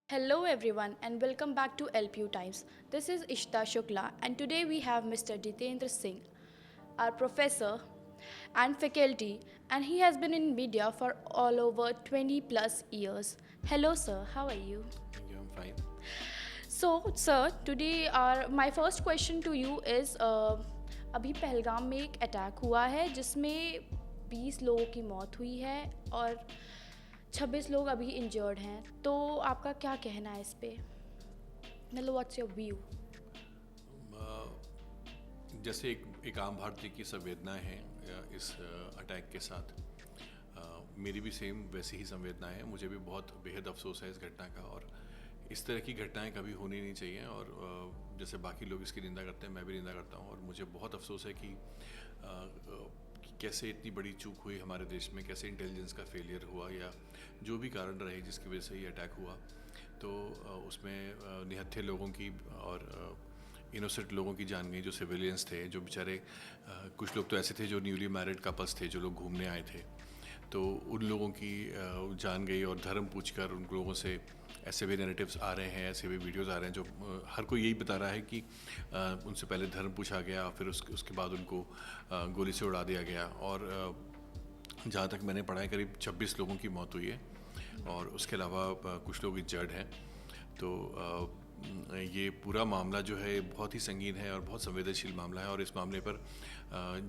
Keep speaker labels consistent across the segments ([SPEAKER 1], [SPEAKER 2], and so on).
[SPEAKER 1] Hello everyone and welcome back to LPU Times. This is Ishta Shukla and today we have Mr. Jitendra Singh, our professor and faculty, and he has been in media for all over 20 plus years. Hello sir, how are you?
[SPEAKER 2] Thank you, I'm fine.
[SPEAKER 1] So sir, today my first question to you is अभी पहलगाम में एक attack हुआ है जिसमें 20 लोगों की मौत हुई है और 26 लोग अभी इंजर्ड हैं, तो आपका क्या कहना है इस पे? मतलब व्हाट्स योर व्यू?
[SPEAKER 2] जैसे एक आम भारतीय की संवेदनाएं हैं इस अटैक के साथ, मेरी भी सेम वैसी ही संवेदनाएं हैं। मुझे भी बहुत बेहद अफसोस है इस घटना का, और इस तरह की घटनाएं कभी होनी नहीं चाहिए। और जैसे बाकी लोग इसकी निंदा करते हैं, मैं भी निंदा करता हूं। और मुझे बहुत अफसोस है कि कैसे इतनी बड़ी चूक हुई हमारे देश में, कैसे इंटेलिजेंस का फेलियर हुआ, या जो भी कारण रहे जिसकी वजह से ये अटैक हुआ। तो उसमें निहत्थे लोगों की और इनोसेंट लोगों की जान गई, जो सिविलियंस थे, जो बेचारे कुछ लोग तो ऐसे थे जो न्यूली मैरिड कपल्स थे, जो लोग घूमने आए थे। तो उन लोगों की जान गई, और धर्म पूछकर उन लोगों से ऐसे भी नैरेटिव्स आ रहे हैं, ऐसे भी वीडियोस आ रहे हैं जो हर कोई यही बता रहा है कि उनसे पहले धर्म पूछा गया, फिर उसके बाद उनको गोली से उड़ा दिया गया। और जहाँ तक मैंने पढ़ा है, करीब 26 लोगों की मौत हुई है, और उसके अलावा कुछ लोग इंजर्ड हैं। तो ये पूरा मामला जो है बहुत ही संगीन है और बहुत संवेदनशील मामला है। और इस मामले पर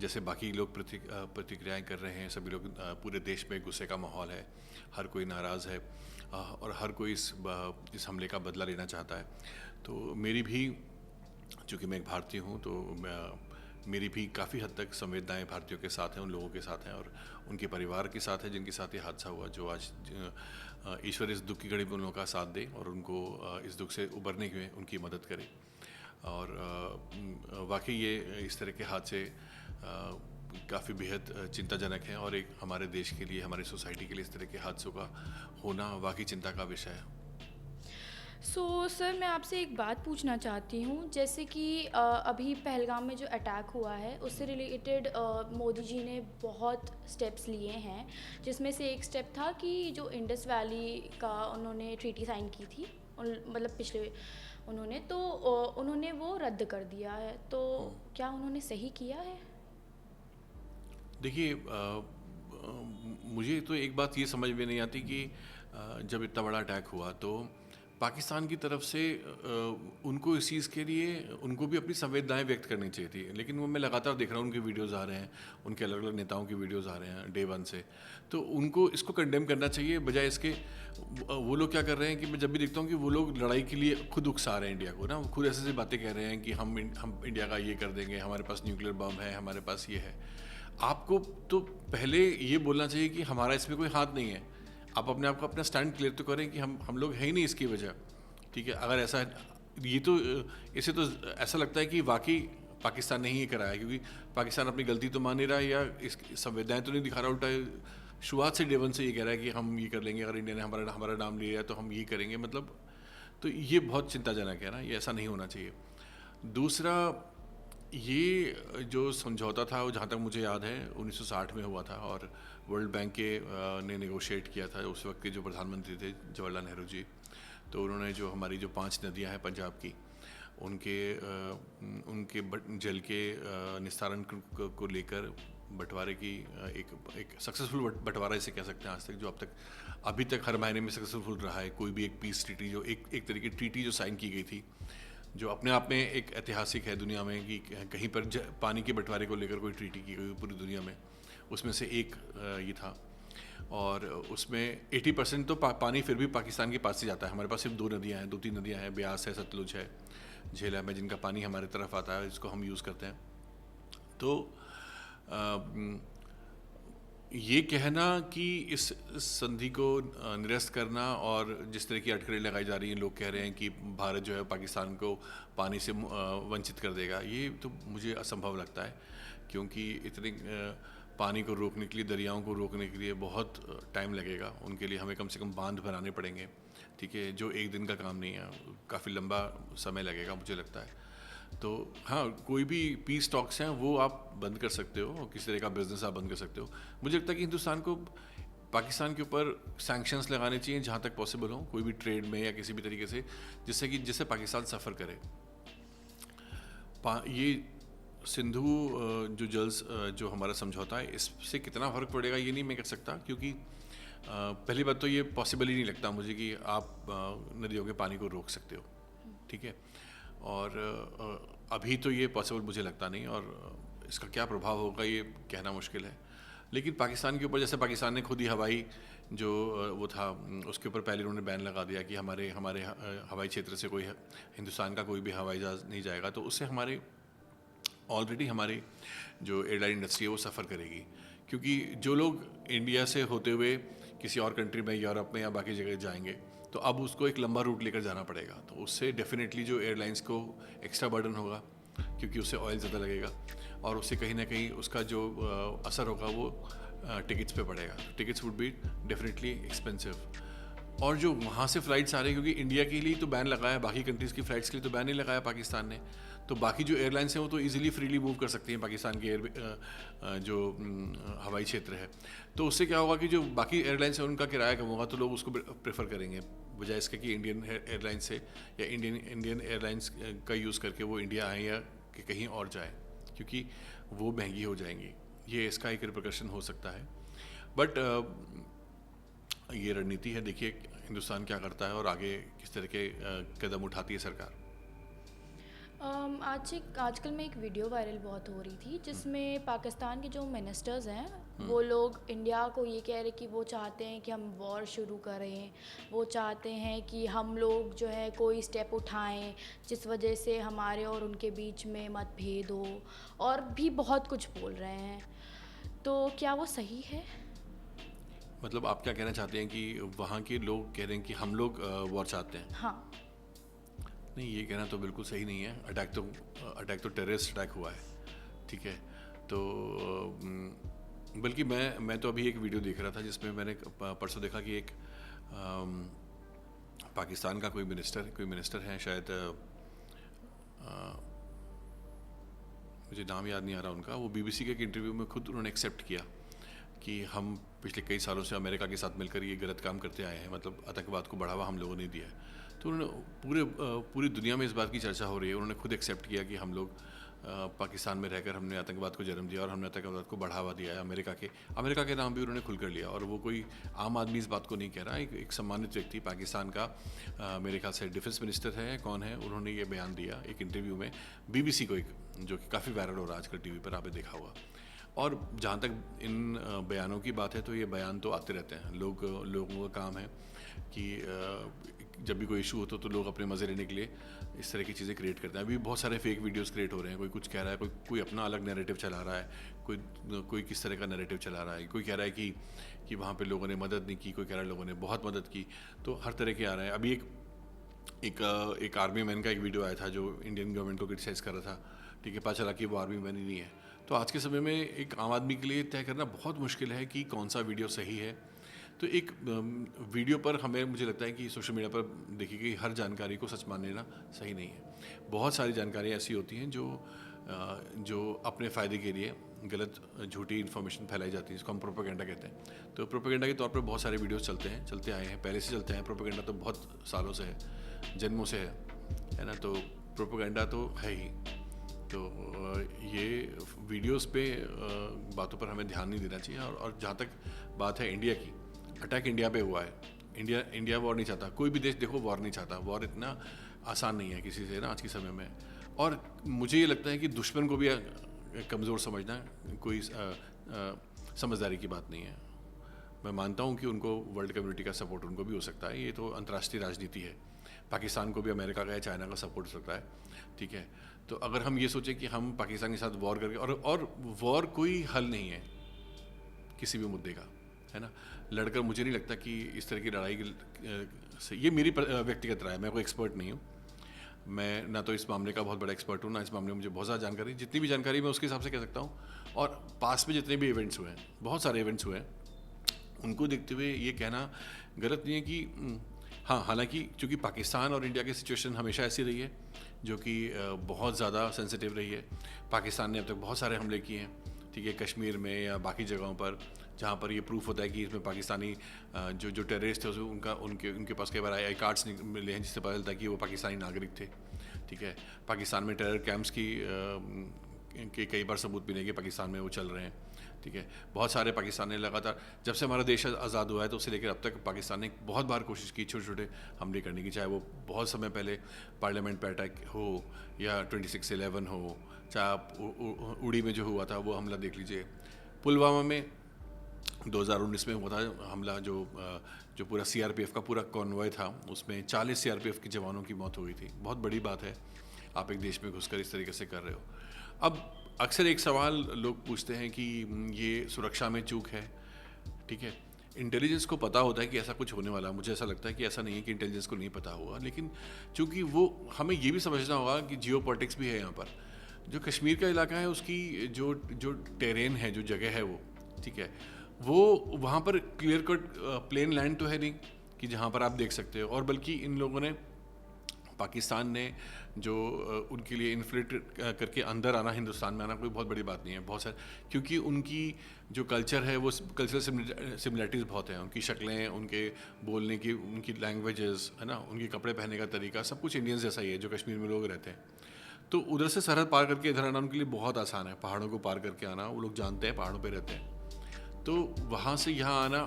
[SPEAKER 2] जैसे बाकी लोग प्रतिक्रियाएं कर रहे हैं, सभी लोग, पूरे देश में गुस्से का माहौल है, हर कोई नाराज़ है, और हर कोई इस हमले का बदला लेना चाहता है। तो मेरी भी, चूँकि मैं एक भारतीय हूँ, तो मेरी भी काफ़ी हद तक संवेदनाएं भारतीयों के साथ हैं, उन लोगों के साथ हैं, और उनके परिवार के साथ है जिनके साथ ये हादसा हुआ। जो आज ईश्वर इस दुख की घड़ी में उन लोगों का साथ दे और उनको इस दुख से उबरने में उनकी मदद करे। और वाकई ये इस तरह के हादसे काफ़ी बेहद चिंताजनक हैं, और एक हमारे देश के लिए, हमारी सोसाइटी के लिए इस तरह के हादसों का होना वाकई चिंता का विषय है।
[SPEAKER 1] सर, मैं आपसे एक बात पूछना चाहती हूँ, जैसे कि अभी पहलगाम में जो अटैक हुआ है उससे रिलेटेड मोदी जी ने बहुत स्टेप्स लिए हैं, जिसमें से एक स्टेप था कि जो इंडस वैली का उन्होंने ट्रीटी साइन की थी, मतलब पिछले उन्होंने तो उन्होंने वो रद्द कर दिया है, तो क्या उन्होंने सही किया है?
[SPEAKER 2] देखिए, मुझे तो एक बात ये समझ में नहीं आती कि जब इतना बड़ा अटैक हुआ तो पाकिस्तान की तरफ से उनको इस चीज़ के लिए उनको भी अपनी संवेदनाएं व्यक्त करनी चाहिए थी। लेकिन वो मैं लगातार देख रहा हूँ, उनके वीडियोज़ आ रहे हैं, उनके अलग अलग नेताओं के वीडियोज़ आ रहे हैं डे वन से। तो उनको इसको कंडेम करना चाहिए, बजाय इसके वो लोग क्या कर रहे हैं कि मैं जब भी देखता हूँ कि वो लोग लड़ाई के लिए खुद उकसा रहे हैं इंडिया को, ना, वो खुद ऐसे बातें कह रहे हैं कि हम इंडिया का ये कर देंगे, हमारे पास न्यूक्लियर बम है, हमारे पास ये है। आपको तो पहले ये बोलना चाहिए कि हमारा इसमें कोई हाथ नहीं है। आप अपने आप को अपना स्टैंड क्लियर तो करें कि हम लोग हैं ही नहीं इसकी वजह। ठीक है, अगर ऐसा ये तो इसे तो ऐसा लगता है कि वाकई पाकिस्तान ने ही ये कराया, क्योंकि पाकिस्तान अपनी गलती तो मान नहीं रहा है, या इस संवेदनाएं तो नहीं दिखा रहा, उल्टा शुरुआत से डे वन से ये कह रहा है कि हम ये कर लेंगे, अगर इंडिया ने हमारा नाम लिया है तो हम ये करेंगे। मतलब, तो ये बहुत चिंताजनक है ना, ये ऐसा नहीं होना चाहिए। दूसरा, ये जो समझौता था वो जहाँ तक मुझे याद है 1960 में हुआ था, और वर्ल्ड बैंक के ने नेगोशिएट किया था। उस वक्त के जो प्रधानमंत्री थे जवाहरलाल नेहरू जी, तो उन्होंने जो हमारी जो 5 नदियाँ हैं पंजाब की, उनके जल के निस्तारण को लेकर बंटवारे की एक सक्सेसफुल बंटवारा इसे कह सकते हैं आज तक, जो अभी तक हर महीने में सक्सेसफुल रहा है। कोई भी एक पीस ट्रीटी, जो एक तरीके की ट्रीटी जो साइन की गई थी, जो अपने आप में एक ऐतिहासिक है दुनिया में, कि कहीं पर पानी के बंटवारे को लेकर कोई ट्रीटी की गई पूरी दुनिया में, उसमें से एक ये था। और उसमें 80% तो पानी फिर भी पाकिस्तान के पास से जाता है। हमारे पास सिर्फ 2-3 नदियाँ हैं, ब्यास है, सतलुज है, झेलम है, जिनका पानी हमारे तरफ आता है, जिसको हम यूज़ करते हैं। तो ये कहना कि इस संधि को निरस्त करना, और जिस तरह की अटकलें लगाई जा रही हैं, लोग कह रहे हैं कि भारत जो है पाकिस्तान को पानी से वंचित कर देगा, ये तो मुझे असंभव लगता है। क्योंकि इतने पानी को रोकने के लिए, दरियाओं को रोकने के लिए बहुत टाइम लगेगा। उनके लिए हमें कम से कम बांध बनाने पड़ेंगे, ठीक है, जो एक दिन का काम नहीं है, काफ़ी लंबा समय लगेगा मुझे लगता है। तो हाँ, कोई भी पीस टॉक्स हैं वो आप बंद कर सकते हो, किसी तरह का बिजनेस आप बंद कर सकते हो। मुझे लगता है कि हिंदुस्तान को पाकिस्तान के ऊपर सैंक्शंस लगाने चाहिए जहाँ तक पॉसिबल हो, कोई भी ट्रेड में या किसी भी तरीके से, जिससे पाकिस्तान सफ़र करे। ये सिंधु जो हमारा समझौता है, इससे कितना फ़र्क पड़ेगा ये नहीं मैं कह सकता, क्योंकि पहली बात तो ये पॉसिबल ही नहीं लगता मुझे कि आप नदियों के पानी को रोक सकते हो, ठीक है। और अभी तो ये पॉसिबल मुझे लगता नहीं, और इसका क्या प्रभाव होगा ये कहना मुश्किल है। लेकिन पाकिस्तान के ऊपर, जैसे पाकिस्तान ने खुद ही हवाई जो वो था उसके ऊपर पहले उन्होंने बैन लगा दिया कि हमारे हवाई क्षेत्र से कोई हिंदुस्तान का कोई भी हवाई जहाज़ नहीं जाएगा, तो उससे ऑलरेडी हमारी जो एयरलाइन इंडस्ट्री है वो सफ़र करेगी, क्योंकि जो लोग इंडिया से होते हुए किसी और कंट्री में, यूरोप में या बाकी जगह जाएंगे, तो अब उसको एक लंबा रूट लेकर जाना पड़ेगा, तो उससे डेफिनेटली जो एयरलाइंस को एक्स्ट्रा बर्डन होगा, क्योंकि उससे ऑयल ज़्यादा लगेगा, और उससे कहीं ना कहीं उसका जो असर होगा वो टिकट्स पे पड़ेगा। Tickets would be definitely expensive. और जो वहाँ से फ़्लाइट्स आ रही हैं, क्योंकि इंडिया के लिए तो बैन लगाया, बाकी कंट्रीज़ की फ़्लाइट्स के लिए तो बैन नहीं लगाया पाकिस्तान ने, तो बाकी जो एयरलाइंस हैं वो तो इजीली फ्रीली मूव कर सकती हैं पाकिस्तान के जो हवाई क्षेत्र है। तो उससे क्या होगा कि जो बाकी एयरलाइंस हैं उनका किराया कम होगा, तो लोग उसको प्रेफर करेंगे बजाय इसके कि इंडियन एयरलाइंस से या इंडियन एयरलाइंस का यूज़ करके वो इंडिया आएँ या कि कहीं और जाएँ, क्योंकि वो महंगी हो जाएंगी। ये इसका एक रिपरकशन हो सकता है, बट ये रणनीति है। देखिए हिंदुस्तान क्या करता है और आगे किस तरह के कदम उठाती है सरकार।
[SPEAKER 1] आजकल में एक वीडियो वायरल बहुत हो रही थी, जिसमें पाकिस्तान के जो मिनिस्टर्स हैं वो लोग इंडिया को ये कह रहे कि वो चाहते हैं कि हम वॉर शुरू करें, वो चाहते हैं कि हम लोग जो है कोई स्टेप उठाएं जिस वजह से हमारे और उनके बीच में मतभेद हो, और भी बहुत कुछ बोल रहे हैं। तो क्या वो सही है?
[SPEAKER 2] मतलब आप क्या कहना चाहते हैं कि वहाँ के लोग कह रहे हैं कि हम लोग वॉर चाहते हैं?
[SPEAKER 1] हाँ।
[SPEAKER 2] नहीं, ये कहना तो बिल्कुल सही नहीं है। अटैक तो टेररिस्ट अटैक हुआ है, ठीक है। तो बल्कि मैं तो अभी एक वीडियो देख रहा था जिसमें मैंने परसों देखा कि एक पाकिस्तान का कोई मिनिस्टर है शायद, मुझे नाम याद नहीं आ रहा उनका, वो BBC के एक इंटरव्यू में खुद उन्होंने एक्सेप्ट किया कि हम पिछले कई सालों से अमेरिका के साथ मिलकर ये गलत काम करते आए हैं, मतलब आतंकवाद को बढ़ावा हम लोगों ने दिया है। तो उन्होंने पूरी दुनिया में इस बात की चर्चा हो रही है, उन्होंने खुद एक्सेप्ट किया कि हम लोग पाकिस्तान में रहकर हमने आतंकवाद को जन्म दिया और हमने आतंकवाद को बढ़ावा दिया है। अमेरिका के नाम भी उन्होंने खुल कर लिया, और वो कोई आम आदमी इस बात को नहीं कह रहा। एक सम्मानित व्यक्ति पाकिस्तान का, मेरे ख्याल से डिफेंस मिनिस्टर है, कौन है, उन्होंने ये बयान दिया एक इंटरव्यू में BBC को, जो कि काफ़ी वायरल हो रहा है आजकल TV पर, आपने देखा होगा। और जहाँ तक इन बयानों की बात है, तो ये बयान तो आते रहते हैं। लोगों का काम है कि जब भी कोई इशू होता तो लोग अपने मज़े लेने के लिए इस तरह की चीज़ें क्रिएट करते हैं। अभी बहुत सारे फेक वीडियोस क्रिएट हो रहे हैं, कोई कुछ कह रहा है, कोई अपना अलग नैरेटिव चला रहा है, कोई किस तरह का नैरेटिव चला रहा है, कोई कह रहा है कि वहाँ पे लोगों ने मदद नहीं की, कोई कह रहा है लोगों ने बहुत मदद की। तो हर तरह के आ रहे हैं। अभी एक आर्मी मैन का एक वीडियो आया था जो इंडियन गवर्नमेंट को क्रिटिसाइज़ कर रहा था, ठीक है। पता चला कि वो आर्मी मैन ही नहीं है। तो आज के समय में एक आम आदमी के लिए तय करना बहुत मुश्किल है कि कौन सा वीडियो सही है। तो एक वीडियो पर मुझे लगता है कि सोशल मीडिया पर देखी गई हर जानकारी को सच मान लेना सही नहीं है। बहुत सारी जानकारियाँ ऐसी होती हैं जो अपने फ़ायदे के लिए गलत झूठी इन्फॉर्मेशन फैलाई जाती है, जिसको हम प्रोपेगेंडा कहते हैं। तो प्रोपेगेंडा के तौर पर बहुत सारे वीडियोस चलते आए हैं, पहले से चलते हैं। प्रोपेगेंडा तो बहुत सालों से है, जन्मों से है ना। तो प्रोपेगेंडा तो है ही। तो ये वीडियोस पे बातों पर हमें ध्यान नहीं देना चाहिए। और जहाँ तक बात है इंडिया की, अटैक इंडिया पे हुआ है। इंडिया वॉर नहीं चाहता, कोई भी देश देखो वॉर नहीं चाहता। वॉर इतना आसान नहीं है किसी से ना आज के समय में। और मुझे ये लगता है कि दुश्मन को भी कमज़ोर समझना कोई समझदारी की बात नहीं है। मैं मानता हूँ कि उनको वर्ल्ड कम्युनिटी का सपोर्ट उनको भी हो सकता है, ये तो अंतर्राष्ट्रीय राजनीति है। पाकिस्तान को भी अमेरिका का या चाइना का सपोर्ट हो सकता है, ठीक है। तो अगर हम ये सोचें कि हम पाकिस्तान के साथ वॉर करके, और वॉर कोई हल नहीं है किसी भी मुद्दे का, है ना। लड़कर मुझे नहीं लगता कि इस तरह की लड़ाई से, ये मेरी व्यक्तिगत राय है, मैं कोई एक्सपर्ट नहीं हूँ। मैं ना तो इस मामले का बहुत बड़ा एक्सपर्ट हूँ, ना इस मामले में मुझे बहुत ज़्यादा जानकारी। जितनी भी जानकारी मैं उसके हिसाब से कह सकता हूँ। और पास में जितने भी इवेंट्स हुए हैं, बहुत सारे इवेंट्स हुए हैं, उनको देखते हुए ये कहना गलत नहीं है कि हाँ, हालांकि चूँकि पाकिस्तान और इंडिया की सिचुएशन हमेशा ऐसी रही है जो कि बहुत ज़्यादा सेंसिटिव रही है। पाकिस्तान ने अब तक बहुत सारे हमले किए हैं, ठीक है, कश्मीर में या बाकी जगहों पर जहाँ पर ये प्रूफ होता है कि इसमें पाकिस्तानी जो टेररिस्ट थे उनका उनके पास कई बार आई कार्ड्स मिले हैं जिससे पता चलता है कि वो पाकिस्तानी नागरिक थे। ठीक है, पाकिस्तान में टेरर कैंप्स के कई बार सबूत मिले कि पाकिस्तान में वो चल रहे हैं। ठीक है, बहुत सारे पाकिस्तान ने लगातार जब से हमारा देश आज़ाद हुआ है तो उससे लेकर अब तक पाकिस्तान ने बहुत बार कोशिश की छोटे छोटे हमले करने की, चाहे वो बहुत समय पहले पार्लियामेंट पर अटैक हो या 26/11 हो, चाहे आप उड़ी में जो हुआ था वो हमला देख लीजिए, पुलवामा में 2019 में हुआ था हमला, जो पूरा सीआरपीएफ का पूरा कॉन्वॉय था उसमें 40 सीआरपीएफ के जवानों की मौत हो गई थी। बहुत बड़ी बात है आप एक देश में घुसकर इस तरीके से कर रहे हो। अब अक्सर एक सवाल लोग पूछते हैं कि ये सुरक्षा में चूक है। ठीक है, इंटेलिजेंस को पता होता है कि ऐसा कुछ होने वाला है। मुझे ऐसा लगता है कि ऐसा नहीं है कि इंटेलिजेंस को नहीं पता होगा, लेकिन चूंकि वो हमें ये भी समझना होगा कि जियो पॉलिटिक्स भी है यहाँ पर। जो कश्मीर का इलाका है उसकी जो टेरेन है, जो जगह है वो, ठीक है, वो वहाँ पर क्लियर कट प्लेन लैंड तो है नहीं कि जहाँ पर आप देख सकते हो, और बल्कि इन लोगों ने पाकिस्तान ने जो उनके लिए इन्फ्लेट करके अंदर आना, हिंदुस्तान में आना कोई बहुत बड़ी बात नहीं है। बहुत सारे, क्योंकि उनकी जो कल्चर है वो कल्चरल सिमिलरिटीज़ बहुत हैं, उनकी शक्लें, उनके बोलने की, उनकी लैंग्वेजेस है ना, उनके कपड़े पहनने का तरीका सब कुछ इंडियंस जैसा ही है जो कश्मीर में लोग रहते हैं। तो उधर से सरहद पार करके इधर आना उनके लिए बहुत आसान है, पहाड़ों को पार करके आना, वो लोग जानते हैं, पहाड़ों पे रहते हैं। तो वहाँ से यहाँ आना,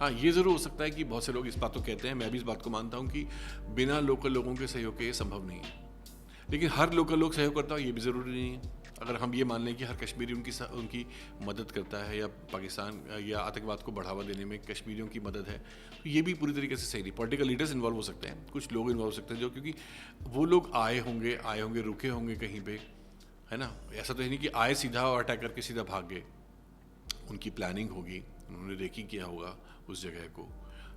[SPEAKER 2] हाँ ये ज़रूर हो सकता है कि बहुत से लोग इस बात को कहते हैं, मैं भी इस बात को मानता हूँ कि बिना लोकल लोगों के सहयोग के ये संभव नहीं है, लेकिन हर लोकल लोग सहयोग करता हो ये भी ज़रूरी नहीं है। अगर हम ये मान लें कि हर कश्मीरी उनकी मदद करता है, या पाकिस्तान या आतंकवाद को बढ़ावा देने में कश्मीरियों की मदद है, तो ये भी पूरी तरीके से सही नहीं। पॉलिटिकल लीडर्स इन्वॉल्व हो सकते हैं, कुछ लोग इन्वॉल्व हो सकते हैं जो, क्योंकि वो लोग आए होंगे रुके होंगे कहीं पे, है ना। ऐसा तो है नहीं कि आए सीधा और अटैक करके सीधा भाग गए। उनकी प्लानिंग होगी, उन्होंने रेकी किया होगा उस जगह को।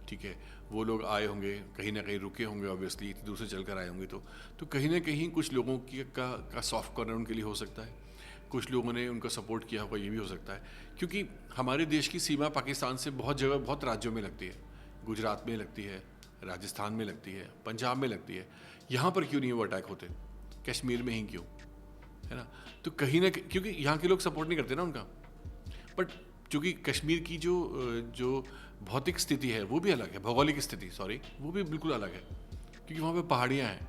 [SPEAKER 2] ठीक है, वो लोग आए होंगे, कहीं ना कहीं रुके होंगे, ऑब्वियसली इतनी दूर से चल कर आए होंगे, तो कहीं ना कहीं कुछ लोगों की का सॉफ्ट कॉर्नर उनके लिए हो सकता है, कुछ लोगों ने उनको सपोर्ट किया होगा, ये भी हो सकता है। क्योंकि हमारे देश की सीमा पाकिस्तान से बहुत जगह, बहुत राज्यों में लगती है, गुजरात में लगती है, राजस्थान में लगती है, पंजाब में लगती है। यहाँ पर क्यों नहीं वो अटैक होते, कश्मीर में ही क्यों, है ना। तो कहीं ना क्योंकि यहाँ के लोग सपोर्ट नहीं करते ना उनका, बट चूँकि कश्मीर की जो भौतिक स्थिति है वो भी अलग है, भौगोलिक स्थिति सॉरी, वो भी बिल्कुल अलग है, क्योंकि वहाँ पे पहाड़ियाँ हैं।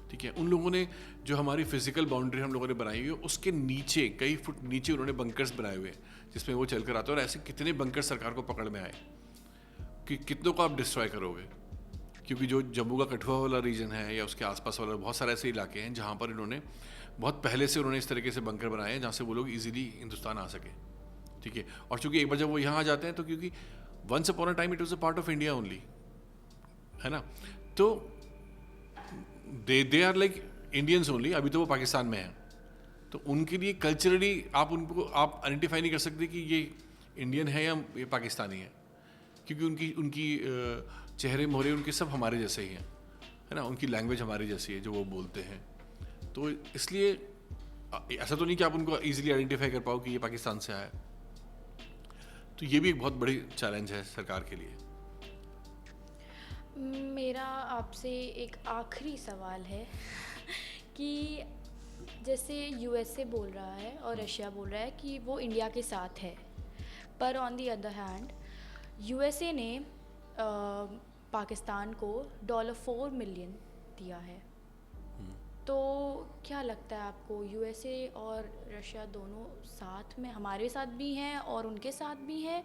[SPEAKER 2] ठीक है, उन लोगों ने जो हमारी फिजिकल बाउंड्री हम लोगों ने बनाई हुई है उसके नीचे, कई फुट नीचे उन्होंने बंकर्स बनाए हुए हैं जिसमें वो चलकर आते हैं। और ऐसे कितने बंकर सरकार को पकड़ में आए कि कितनों को आप डिस्ट्रॉय करोगे, क्योंकि जो जम्मू का कठुआ वाला रीजन है या उसके आसपास वाला बहुत सारे ऐसे इलाके हैं जहाँ पर इन्होंने बहुत पहले से उन्होंने इस तरीके से बंकर बनाए हैं जहाँ से वो लोग ईजिली हिंदुस्तान आ सके। ठीक है, और चूंकि एक बार जब वो यहाँ आ जाते हैं तो, क्योंकि once upon a time it was a part of India only, है ना, तो they are like Indians only. अभी तो वो पाकिस्तान में हैं, तो उनके लिए कल्चरली आप आइडेंटिफाई नहीं कर सकते कि ये इंडियन है या ये पाकिस्तानी है, क्योंकि उनकी चेहरे मोहरे उनके सब हमारे जैसे ही हैं, है ना, उनकी लैंग्वेज हमारी जैसी है जो वो बोलते हैं। तो इसलिए ऐसा तो नहीं कि आप उनको ईजिली आइडेंटिफाई कर पाओ कि ये पाकिस्तान से आया है। तो ये भी एक बहुत बड़ी चैलेंज है सरकार के लिए।
[SPEAKER 1] मेरा आपसे एक आखिरी सवाल है कि जैसे यूएसए बोल रहा है और रशिया बोल रहा है कि वो इंडिया के साथ है, पर on the other hand USA ने पाकिस्तान को $4 मिलियन दिया है। तो क्या लगता है आपको, यूएसए और रशिया दोनों साथ में हमारे साथ भी हैं और उनके साथ भी हैं,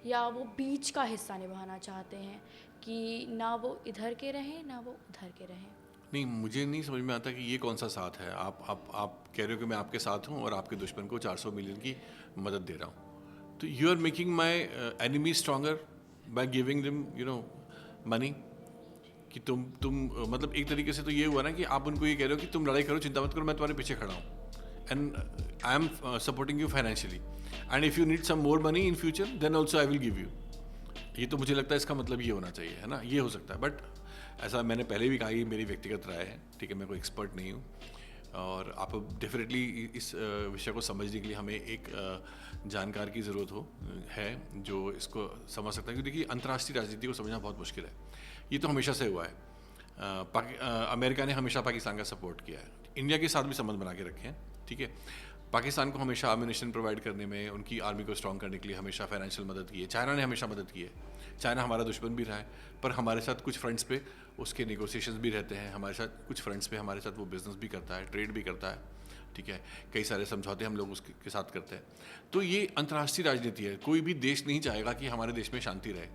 [SPEAKER 1] या वो बीच का हिस्सा निभाना चाहते हैं कि ना वो इधर के रहें ना वो उधर के रहें?
[SPEAKER 2] नहीं, मुझे नहीं समझ में आता कि ये कौन सा साथ है। आप कह रहे हो कि मैं आपके साथ हूँ और आपके दुश्मन को 400 मिलियन की मदद दे रहा हूँ, तो you are making my enemy stronger by giving them money. कि तुम मतलब एक तरीके से तो ये हुआ ना कि आप उनको ये कह रहे हो कि तुम लड़ाई करो, चिंता मत करो, मैं तुम्हारे पीछे खड़ा हूँ, and I am supporting you financially, and if you need some more money in future then also I will give you. ये तो मुझे लगता है इसका मतलब ये होना चाहिए, है ना, ये हो सकता है। बट ऐसा मैंने पहले भी कहा, ये मेरी व्यक्तिगत राय है, ठीक है, मैं कोई एक्सपर्ट नहीं हूँ, और आप डेफिनेटली इस विषय को समझने के लिए हमें एक जानकार की ज़रूरत है जो इसको समझ सकता है। क्योंकि देखिए, अंतर्राष्ट्रीय राजनीति को समझना बहुत मुश्किल है। ये तो हमेशा से हुआ है। अमेरिका ने हमेशा पाकिस्तान का सपोर्ट किया है, इंडिया के साथ भी संबंध बना के रखे हैं, ठीक है, पाकिस्तान को हमेशा आर्मिनेशन प्रोवाइड करने में, उनकी आर्मी को स्ट्रॉन्ग करने के लिए हमेशा फाइनेंशियल मदद की है। चाइना ने हमेशा मदद की है। चाइना हमारा दुश्मन भी रहा है, पर हमारे साथ कुछ फ्रंट्स पे उसके नेगोशिएशंस भी रहते हैं। हमारे साथ कुछ फ्रंट्स पे हमारे साथ वो बिज़नेस भी करता है, ट्रेड भी करता है, ठीक है। कई सारे समझौते हम लोग उसके साथ करते हैं। तो ये अंतर्राष्ट्रीय राजनीति है। कोई भी देश नहीं चाहेगा कि हमारे देश में शांति रहे,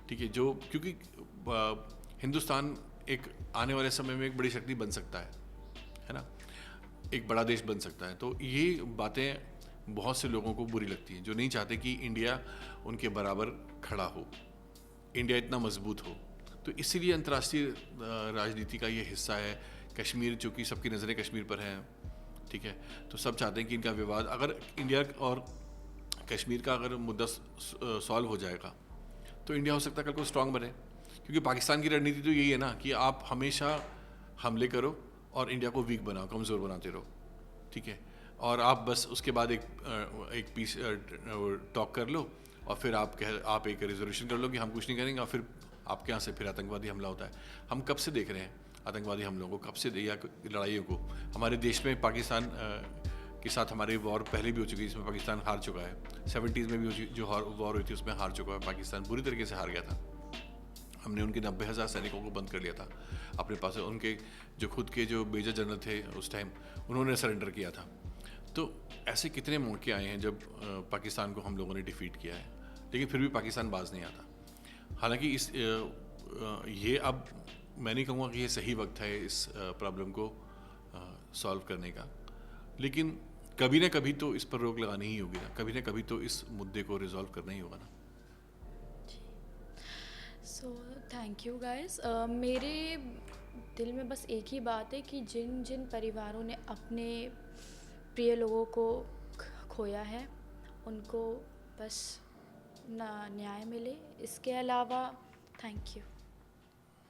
[SPEAKER 2] ठीक है। जो क्योंकि हिंदुस्तान एक आने वाले समय में एक बड़ी शक्ति बन सकता है ना, एक बड़ा देश बन सकता है। तो ये बातें बहुत से लोगों को बुरी लगती हैं, जो नहीं चाहते कि इंडिया उनके बराबर खड़ा हो, इंडिया इतना मजबूत हो। तो इसीलिए अंतर्राष्ट्रीय राजनीति का ये हिस्सा है। कश्मीर, चूँकि सबकी नज़रें कश्मीर पर हैं, ठीक है, तो सब चाहते हैं कि इनका विवाद, अगर इंडिया और कश्मीर का अगर मुद्दा सॉल्व हो जाएगा तो इंडिया हो सकता है कल को स्ट्रांग बने। क्योंकि पाकिस्तान की रणनीति तो यही है ना कि आप हमेशा हमले करो और इंडिया को वीक बनाओ, कमज़ोर बनाते रहो, ठीक है। और आप बस उसके बाद एक पीस टॉक कर लो और फिर आप एक रेजोल्यूशन कर लो कि हम कुछ नहीं करेंगे, और फिर आपके यहाँ से फिर आतंकवादी हमला होता है। हम कब से देख रहे हैं आतंकवादी हमलों को, कब से, या लड़ाइयों को। हमारे देश में पाकिस्तान के साथ हमारी वॉर पहले भी हो चुकी है, जिसमें पाकिस्तान हार चुका है। 70s में भी जो वॉर हुई थी उसमें हार चुका है पाकिस्तान, बुरी तरीके से हार गया था। हमने उनके 90,000 सैनिकों को बंद कर लिया था अपने पास। उनके जो खुद के जो मेजर जनरल थे उस टाइम, उन्होंने सरेंडर किया था। तो ऐसे कितने मौके आए हैं जब पाकिस्तान को हम लोगों ने डिफीट किया है, लेकिन फिर भी पाकिस्तान बाज नहीं आता। हालांकि ये अब मैं नहीं कहूँगा कि ये सही वक्त है इस प्रॉब्लम को सॉल्व करने का, लेकिन कभी ना कभी तो इस पर रोक लगानी ही होगी ना, कभी ना कभी तो इस मुद्दे को रिजॉल्व करना ही होगा ना।
[SPEAKER 1] So thank you guys. मेरे दिल में बस एक ही बात है कि जिन जिन परिवारों ने अपने प्रिय लोगों को खोया है, उनको बस ना न्याय मिले। इसके अलावा थैंक यू।